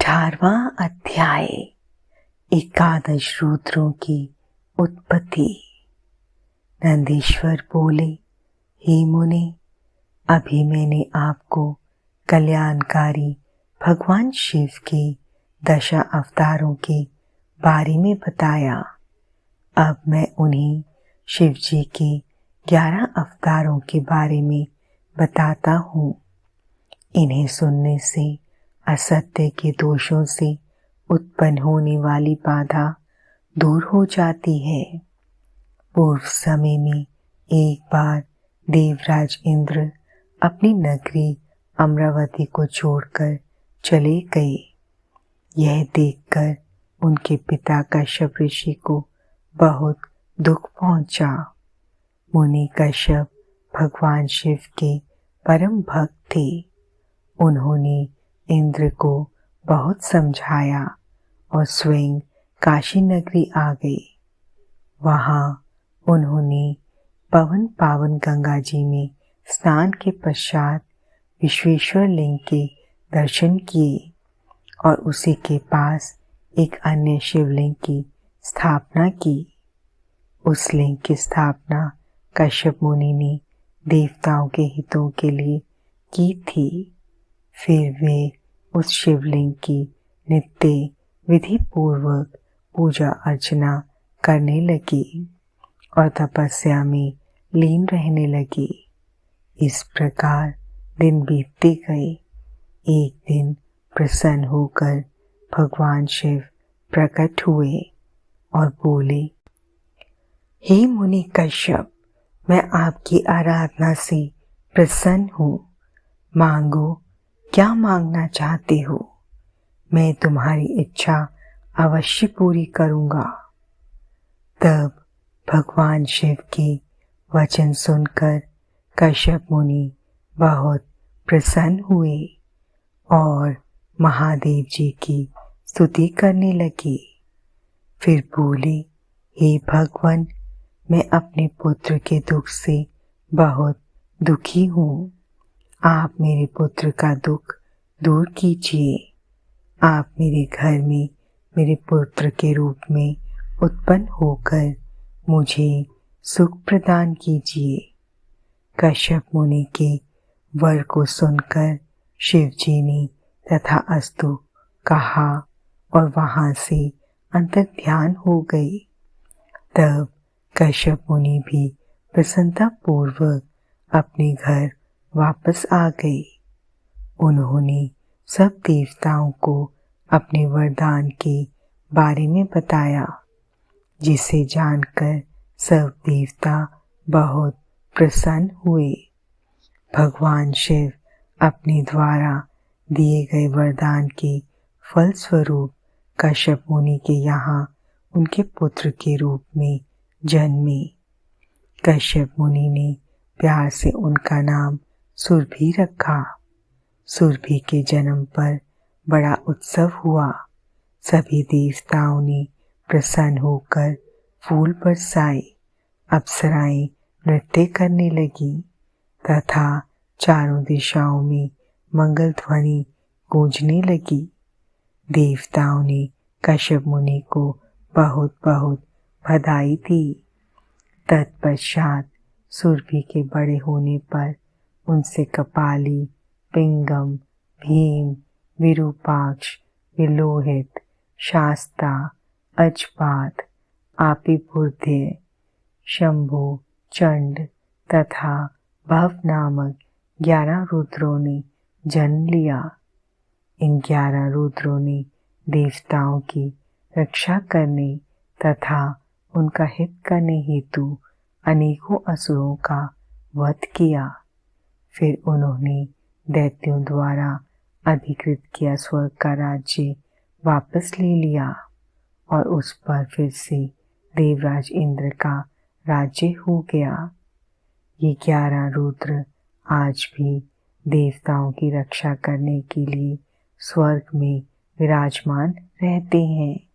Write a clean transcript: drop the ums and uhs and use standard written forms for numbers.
18वां अध्याय एकादश रुद्रों की उत्पत्ति। नंदीश्वर बोले, हे मुने, अभी मैंने आपको कल्याणकारी भगवान शिव के 10 अवतारों के बारे में बताया। अब मैं उन्हीं शिव जी के 11 अवतारों के बारे में बताता हूँ। इन्हें सुनने से असत्य के दोषों से उत्पन्न होने वाली बाधा दूर हो जाती है। पूर्व समय में एक बार देवराज इंद्र अपनी नगरी अमरावती को छोड़कर चले गए। यह देखकर उनके पिता कश्यप ऋषि को बहुत दुख पहुंचा। मुनि कश्यप भगवान शिव के परम भक्त थे। उन्होंने इंद्र को बहुत समझाया और स्वयं काशी नगरी आ गए। वहां उन्होंने पवन पावन गंगा जी में स्नान के पश्चात विश्वेश्वर लिंग के दर्शन किए और उसी के पास एक अन्य शिवलिंग की स्थापना की। उस लिंग की स्थापना कश्यप मुनि ने देवताओं के हितों के लिए की थी। फिर वे उस शिवलिंग की नित्य विधि पूर्वक पूजा अर्चना करने लगे और तपस्या में लीन रहने लगे। इस प्रकार दिन बीतते गए। एक दिन प्रसन्न होकर भगवान शिव प्रकट हुए और बोले, हे मुनि कश्यप, मैं आपकी आराधना से प्रसन्न हूँ। मांगो, क्या मांगना चाहते हो? मैं तुम्हारी इच्छा अवश्य पूरी करूँगा। तब भगवान शिव के वचन सुनकर कश्यप मुनि बहुत प्रसन्न हुए और महादेव जी की स्तुति करने लगे। फिर बोले, हे भगवान, मैं अपने पुत्र के दुख से बहुत दुखी हूँ। आप मेरे पुत्र का दुख दूर कीजिए। आप मेरे घर में मेरे पुत्र के रूप में उत्पन्न होकर मुझे सुख प्रदान कीजिए। कश्यप मुनि के वर को सुनकर शिव जी ने तथास्तु कहा और वहां से अंतर्ध्यान हो गए। तब कश्यप मुनि भी प्रसन्नता पूर्वक अपने घर वापस आ गए। उन्होंने सब देवताओं को अपने वरदान के बारे में बताया, जिसे जानकर सब देवता बहुत प्रसन्न हुए। भगवान शिव अपने द्वारा दिए गए वरदान के फलस्वरूप कश्यप मुनि के यहाँ उनके पुत्र के रूप में जन्मे। कश्यप मुनि ने प्यार से उनका नाम सुरभि रखा। सुरभि के जन्म पर बड़ा उत्सव हुआ। सभी देवताओं ने प्रसन्न होकर फूल बरसाए। अप्सराएं नृत्य करने लगी तथा चारों दिशाओं में मंगल ध्वनि गूंजने लगी। देवताओं ने कश्यप मुनि को बहुत बहुत बधाई दी। तत्पश्चात सुरभि के बड़े होने पर उनसे कपाली, पिंगम, भीम, विरूपाक्ष, विलोहित, शास्ता, अजपात, आपिभुर्ध्य, शंभु, चंड तथा भव नामक 11 रुद्रों ने जन्म लिया। इन 11 रुद्रों ने देवताओं की रक्षा करने तथा उनका हित करने हेतु अनेकों असुरों का वध किया। फिर उन्होंने दैत्यों द्वारा अधिकृत किया स्वर्ग का राज्य वापस ले लिया और उस पर फिर से देवराज इंद्र का राज्य हो गया। ये 11 रुद्र आज भी देवताओं की रक्षा करने के लिए स्वर्ग में विराजमान रहते हैं।